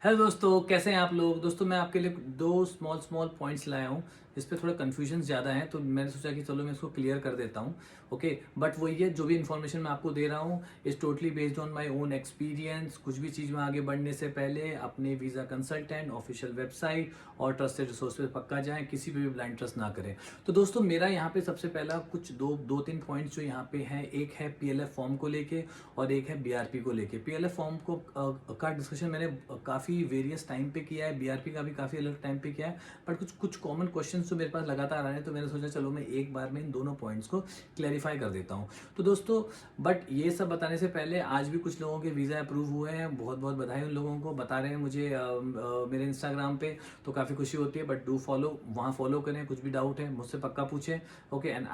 Hello दोस्तों, कैसे हैं आप लोग। दोस्तों मैं आपके लिए दो स्मॉल स्मॉल पॉइंट्स लाया हूँ जिस पे थोड़ा कन्फ्यूजन ज़्यादा है, तो मैंने सोचा कि चलो मैं इसको क्लियर कर देता हूँ। ओके, बट वही है, जो भी इन्फॉर्मेशन मैं आपको दे रहा हूँ is totally based on my own experience. कुछ भी चीज़ में आगे बढ़ने से पहले अपने वीज़ा कंसल्टेंट, ऑफिशियल वेबसाइट और ट्रस्टेड रिसोर्स पे पक्का जाएं, किसी पे भी ब्लाइंड ट्रस्ट ना करें। तो दोस्तों मेरा यहाँ पे सबसे पहला कुछ दो तीन पॉइंट्स जो यहाँ पे हैं, एक है पीएलएफ फॉर्म को लेके और एक है बीआरपी को लेके। पीएलएफ फॉर्म को का डिस्कशन मैंने काफ़ी वेरियस टाइम पे किया है, बीआरपी का भी काफ़ी अलग टाइम पे किया है, बट कुछ कुछ कॉमन क्वेश्चंस जो मेरे पास लगातार आ रहे हैं, तो मैंने सोचा चलो मैं एक बार में इन दोनों पॉइंट्स को क्लैरिफाई कर देता हूँ। तो दोस्तों, बट ये सब बताने से पहले आज भी कुछ लोगों के वीज़ा अप्रूव हुए हैं, बहुत बहुत बधाई उन लोगों को। बता रहे हैं मुझे मेरे इंस्टाग्राम पे, तो काफ़ी खुशी होती है। बट डू फॉलो, वहाँ फॉलो करें, कुछ भी डाउट है मुझसे पक्का पूछें। Okay, and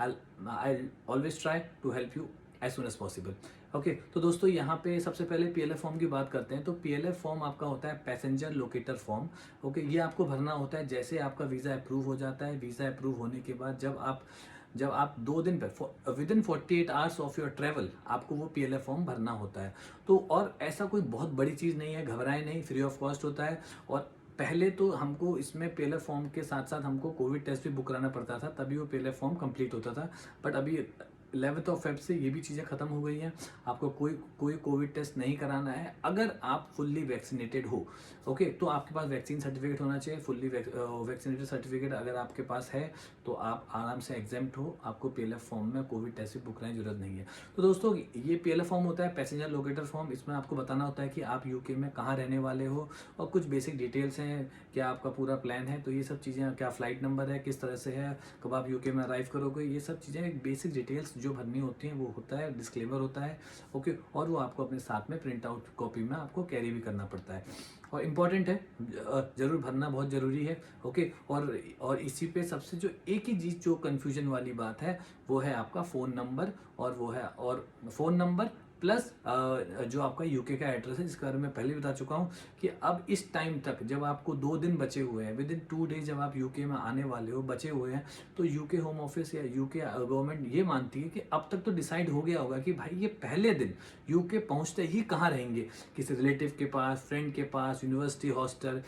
I always try to help you as soon as possible. Okay, तो दोस्तों यहाँ पे सबसे पहले पीएलएफ फॉर्म की बात करते हैं। तो पीएलएफ फॉर्म आपका होता है पैसेंजर लोकेटर फॉर्म। ओके, ये आपको भरना होता है जैसे आपका वीज़ा अप्रूव हो जाता है। वीज़ा अप्रूव होने के बाद जब आप 2 दिन पर with in 48 hours of your travel आपको वो पीएलएफ फॉर्म भरना होता है। तो और ऐसा कोई बहुत बड़ी चीज़ नहीं है, घबराए नहीं, फ्री ऑफ कॉस्ट होता है। और पहले तो हमको इसमें पीएलएफ फॉर्म के साथ साथ हमको कोविड टेस्ट भी बुक कराना पड़ता था, तभी वो पीएलएफ फॉर्म कंप्लीट होता था। बट अभी 11 फेब से ये भी चीज़ें खत्म हो गई हैं। आपको कोई कोई कोविड टेस्ट नहीं कराना है अगर आप फुल्ली वैक्सीनेटेड हो। ओके, तो आपके पास वैक्सीन सर्टिफिकेट होना चाहिए। फुल्ली वैक्सीनेटेड सर्टिफिकेट अगर आपके पास है तो आप आराम से एग्जेम्प्ट हो, आपको पीएलएफ फॉर्म में कोविड टेस्ट भी बुक कराने की जरूरत नहीं है। तो दोस्तों, ये पीएलएफ फॉर्म होता है पैसेंजर लोकेटर फॉर्म। इसमें आपको बताना होता है कि आप यूके में कहाँ रहने वाले हो और कुछ बेसिक डिटेल्स हैं, क्या आपका पूरा प्लान है। तो ये सब चीज़ें, क्या फ्लाइट नंबर है, किस तरह से है, कब आप यूके में अराइव करोगे, ये सब चीज़ें एक बेसिक डिटेल्स जो भरनी होती हैं वो होता है, डिस्क्लेमर होता है। ओके, और वो आपको अपने साथ में प्रिंट आउट कॉपी में आपको कैरी भी करना पड़ता है और इम्पॉर्टेंट है, जरूर भरना बहुत ज़रूरी है। ओके, और इसी पे सबसे जो एक ही चीज़ जो कन्फ्यूजन वाली बात है वो है आपका फ़ोन नंबर। और वो है, और फ़ोन नंबर प्लस जो आपका यूके का एड्रेस है, जिसके बारे में पहले बता चुका हूँ कि अब इस टाइम तक जब आपको 2 दिन बचे हुए हैं, विद इन 2 डेज जब आप यूके में आने वाले हो, बचे हुए हैं, तो यूके होम ऑफिस या यूके गवर्नमेंट ये मानती है कि अब तक तो डिसाइड हो गया होगा कि भाई ये पहले दिन यूके पहुंचते ही कहाँ रहेंगे, किसी रिलेटिव के पास, फ्रेंड के पास, यूनिवर्सिटी हॉस्टल,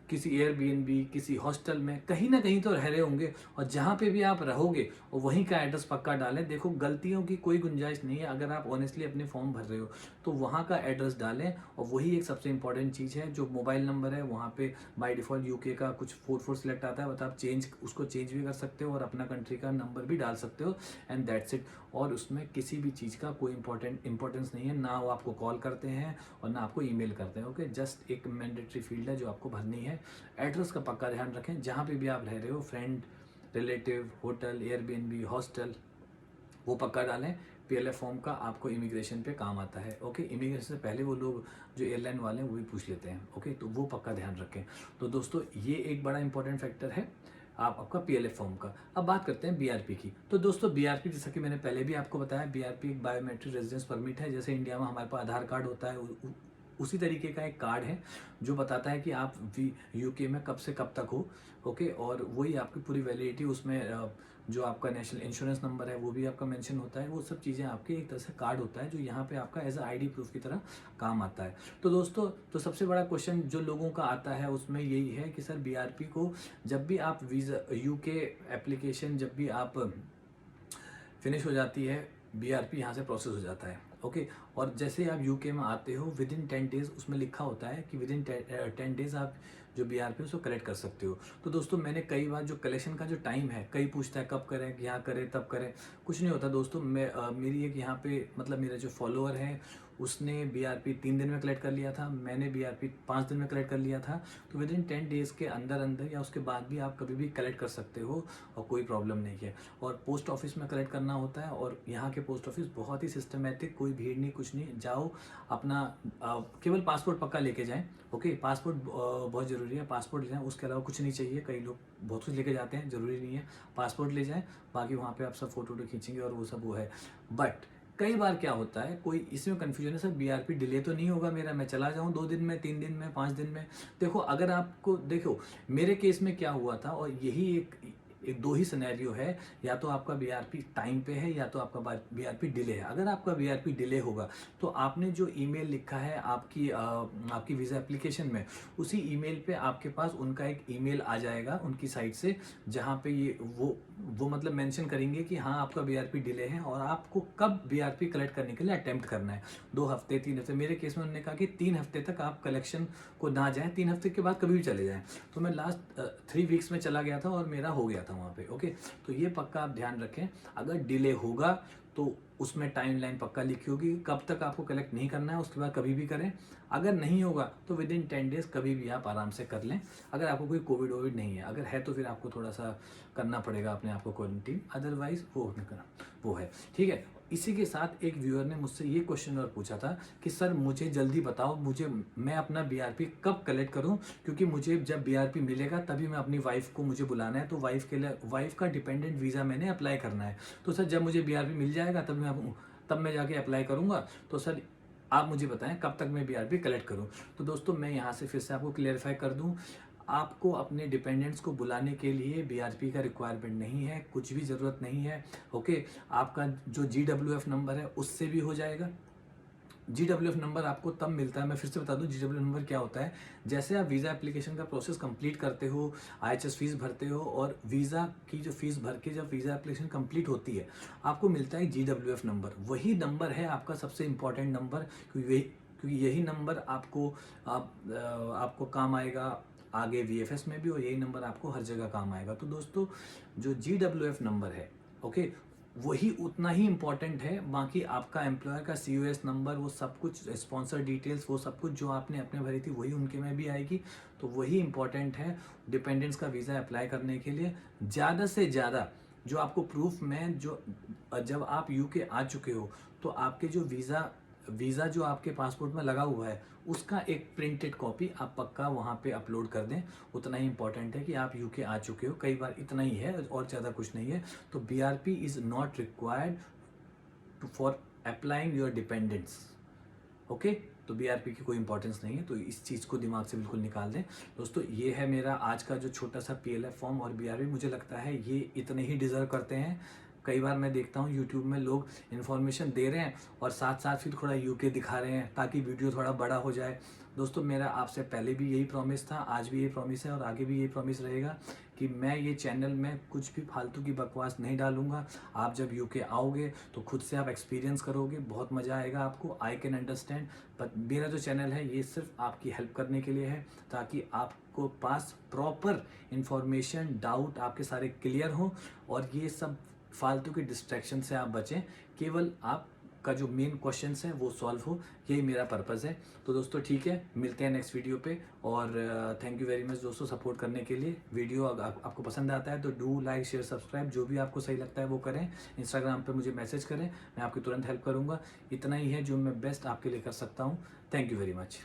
किसी एयरबीएनबी, किसी हॉस्टल में, कहीं ना कहीं तो रह रहे होंगे। और जहाँ पे भी आप रहोगे और वहीं का एड्रेस पक्का डालें। देखो, गलतियों की कोई गुंजाइश नहीं है। अगर आप ऑनेस्टली अपने फॉर्म भर रहे हो तो वहाँ का एड्रेस डालें। और वही एक सबसे इंपॉर्टेंट चीज़ है। जो मोबाइल नंबर है वहाँ पे बाय डिफ़ॉल्ट यूके का कुछ 44 सिलेक्ट आता है, बट आप उसको चेंज भी कर सकते हो और अपना कंट्री का नंबर भी डाल सकते हो, एंड दैट्स इट। और उसमें किसी भी चीज़ का कोई इंपॉर्टेंस नहीं है, ना वो आपको कॉल करते हैं और ना आपको ईमेल करते हैं। ओके, जस्ट एक मैंडेटरी फील्ड है जो आपको भरनी है। एड्रेस का पक्का ध्यान रखें, जहाँ पे भी आप रह रहे हो, friend, relative, hotel, Airbnb, hostel, वो पक्का डालें। पीएलएफ फॉर्म का आपको इमिग्रेशन पे काम आता है। ओके, इमिग्रेशन से पहले वो लोग जो एयरलाइन वाले हैं वो भी पूछ लेते हैं। ओके, तो वो पक्का ध्यान रखें। तो दोस्तों, ये एक बड़ा इंपॉर्टेंट फैक्टर है आपका पीएलएफ फॉर्म का। अब बात करते हैं बीआरपी की। तो दोस्तों, बीआरपी जैसा कि मैंने पहले भी आपको बताया, बीआरपी एक बायोमेट्रिक रेजिडेंस परमिट है। जैसे इंडिया में हमारे पास आधार कार्ड होता है, उसी तरीके का एक कार्ड है जो बताता है कि आप यूके में कब से कब तक हो। ओके, और वही आपकी पूरी वैलिडिटी, उसमें जो आपका नेशनल इंश्योरेंस नंबर है वो भी आपका मेंशन होता है। वो सब चीज़ें आपके एक तरह से कार्ड होता है जो यहाँ पे आपका एज अ आईडी प्रूफ की तरह काम आता है। तो दोस्तों, तो सबसे बड़ा क्वेश्चन जो लोगों का आता है उसमें यही है कि सर बीआरपी को जब भी आप वीज़ा यूके एप्लीकेशन जब भी आप फिनिश हो जाती है, बीआरपी यहाँ से प्रोसेस हो जाता है। ओके, और जैसे ही आप यूके में आते हो विद इन 10 डेज उसमें लिखा होता है कि विद इन 10 डेज आप जो बीआरपी उसको कलेक्ट कर सकते हो। तो दोस्तों, मैंने कई बार जो कलेक्शन का जो टाइम है, कई पूछता है कब करें, यहाँ करें, तब करें, कुछ नहीं होता दोस्तों। मेरी एक यहाँ पे मतलब मेरा जो फॉलोअर है उसने बीआरपी 3 दिन में कलेक्ट कर लिया था, मैंने बीआरपी 5 दिन में कलेक्ट कर लिया था। तो विद इन 10 डेज के अंदर अंदर या उसके बाद भी आप कभी भी कलेक्ट कर सकते हो और कोई प्रॉब्लम नहीं है। और पोस्ट ऑफिस में कलेक्ट करना होता है, और यहाँ के पोस्ट ऑफिस बहुत ही सिस्टमेटिक, कोई भीड़ नहीं, कुछ नहीं। जाओ अपना केवल पासपोर्ट पक्का लेके जाएं। ओके, पासपोर्ट बहुत ज़रूरी है, पासपोर्ट ले जाएं, उसके अलावा कुछ नहीं चाहिए। कई लोग बहुत कुछ लेके जाते हैं, ज़रूरी नहीं है। पासपोर्ट ले जाएं, बाकी वहाँ पे आप सब फोटो खींचेंगे और वो सब वो है। बट कई बार क्या होता है, कोई इसमें कंफ्यूजन है, सर बीआरपी डिले तो नहीं होगा मेरा, मैं चला जाऊं 2 दिन में, 3 दिन में, 5 दिन में। देखो, अगर आपको, देखो मेरे केस में क्या हुआ था, और यही एक एक दो ही सिनेरियो है, या तो आपका बीआरपी टाइम पे है या तो आपका बीआरपी डिले है। अगर आपका बीआरपी डिले होगा तो आपने जो ईमेल लिखा है आपकी वीज़ा एप्लीकेशन में, उसी ईमेल पे आपके पास उनका एक ईमेल आ जाएगा उनकी साइट से, जहाँ पे ये वो मतलब मेंशन करेंगे कि हाँ आपका बीआरपी डिले है और आपको कब बीआरपी कलेक्ट करने के लिए अटेम्प्ट करना है। 2 हफ्ते 3 हफ्ते, मेरे केस में उन्होंने कहा कि 3 हफ्ते तक आप कलेक्शन को ना जाएं, 3 हफ्ते के बाद कभी भी चले जाएं। तो मैं लास्ट 3 वीक्स में चला गया था और मेरा हो गया था वहाँ पे। ओके, तो ये पक्का आप ध्यान रखें, अगर डिले होगा तो उसमें टाइमलाइन पक्का लिखी होगी कब तक आपको कलेक्ट नहीं करना है, उसके बाद कभी भी करें। अगर नहीं होगा तो विद इन 10 डेज कभी भी आप आराम से कर लें, अगर आपको कोई कोविड वोविड नहीं है। अगर है तो फिर आपको थोड़ा सा करना पड़ेगा अपने आप को क्वारंटीन, अदरवाइज वो है। ठीक है, इसी के साथ एक व्यूअर ने मुझसे ये क्वेश्चन और पूछा था कि सर मुझे जल्दी बताओ, मैं अपना बीआरपी कब कलेक्ट करूं, क्योंकि मुझे जब बीआरपी मिलेगा तभी मैं अपनी वाइफ को मुझे बुलाना है, तो वाइफ का डिपेंडेंट वीज़ा मैंने अप्लाई करना है। तो सर जब मुझे बीआरपी मिल जाएगा तब मैं जाके अप्लाई करूंगा, तो सर आप मुझे बताएं कब तक मैं बीआरपी कलेक्ट करूं। तो दोस्तों मैं यहाँ से फिर से आपको क्लेरिफाई कर दूं, आपको अपने डिपेंडेंट्स को बुलाने के लिए बीआरपी का रिक्वायरमेंट नहीं है, कुछ भी ज़रूरत नहीं है। ओके, आपका जो GWF नंबर है उससे भी हो जाएगा। GWF नंबर आपको तब मिलता है, मैं फिर से बता दूं GWF नंबर क्या होता है। जैसे आप वीज़ा एप्लीकेशन का प्रोसेस कंप्लीट करते हो, IHS फीस भरते हो और वीज़ा की जो फीस भर के जब वीज़ा एप्लीकेशन कंप्लीट होती है आपको मिलता है GWF नंबर। वही नंबर है आपका सबसे इम्पॉर्टेंट नंबर, क्योंकि यही नंबर आपको काम आएगा आगे VFS में भी, और यही नंबर आपको हर जगह काम आएगा। तो दोस्तों जो GWF नंबर है, ओके, वही उतना ही इम्पॉर्टेंट है। बाकी आपका एम्प्लॉयर का COS नंबर, वो सब कुछ, स्पॉन्सर डिटेल्स, वो सब कुछ जो आपने अपने भरी थी वही उनके में भी आएगी। तो वही इम्पॉर्टेंट है डिपेंडेंट्स का वीज़ा अप्लाई करने के लिए। ज़्यादा से ज़्यादा जो आपको प्रूफ में, जो जब आप UK आ चुके हो तो आपके जो वीज़ा जो आपके पासपोर्ट में लगा हुआ है उसका एक प्रिंटेड कॉपी आप पक्का वहाँ पे अपलोड कर दें। उतना ही इंपॉर्टेंट है कि आप UK आ चुके हो, कई बार इतना ही है और ज़्यादा कुछ नहीं है। तो BRP is not required for applying your dependents. Okay, तो BRP की कोई इंपॉर्टेंस नहीं है, तो इस चीज़ को दिमाग से बिल्कुल निकाल दें। दोस्तों ये है मेरा आज का जो छोटा सा PLF फॉर्म और BRP, मुझे लगता है ये इतने ही डिज़र्व करते हैं। कई बार मैं देखता हूँ यूट्यूब में लोग इन्फॉर्मेशन दे रहे हैं और साथ साथ फिर थोड़ा UK दिखा रहे हैं ताकि वीडियो थोड़ा बड़ा हो जाए। दोस्तों मेरा आपसे पहले भी यही प्रॉमिस था, आज भी यही प्रॉमिस है और आगे भी यही प्रॉमिस रहेगा कि मैं ये चैनल में कुछ भी फालतू की बकवास नहीं डालूंगा। आप जब UK आओगे तो खुद से आप एक्सपीरियंस करोगे, बहुत मज़ा आएगा आपको। आई कैन अंडरस्टैंड, पर मेरा जो चैनल है ये सिर्फ आपकी हेल्प करने के लिए है, ताकि आपको पास प्रॉपर इन्फॉर्मेशन, डाउट आपके सारे क्लियर हो और ये सब फालतू के डिस्ट्रैक्शन से आप बचें, केवल आपका जो मेन क्वेश्चंस है वो सॉल्व हो, यही मेरा पर्पज़ है। तो दोस्तों ठीक है, मिलते हैं नेक्स्ट वीडियो पे और थैंक यू वेरी मच दोस्तों सपोर्ट करने के लिए। वीडियो आपको पसंद आता है तो डू लाइक शेयर सब्सक्राइब, जो भी आपको सही लगता है वो करें। इंस्टाग्राम पे मुझे मैसेज करें, मैं आपकी तुरंत हेल्प करूँगा। इतना ही है जो मैं बेस्ट आपके लिए कर सकता हूँ। Thank you very much.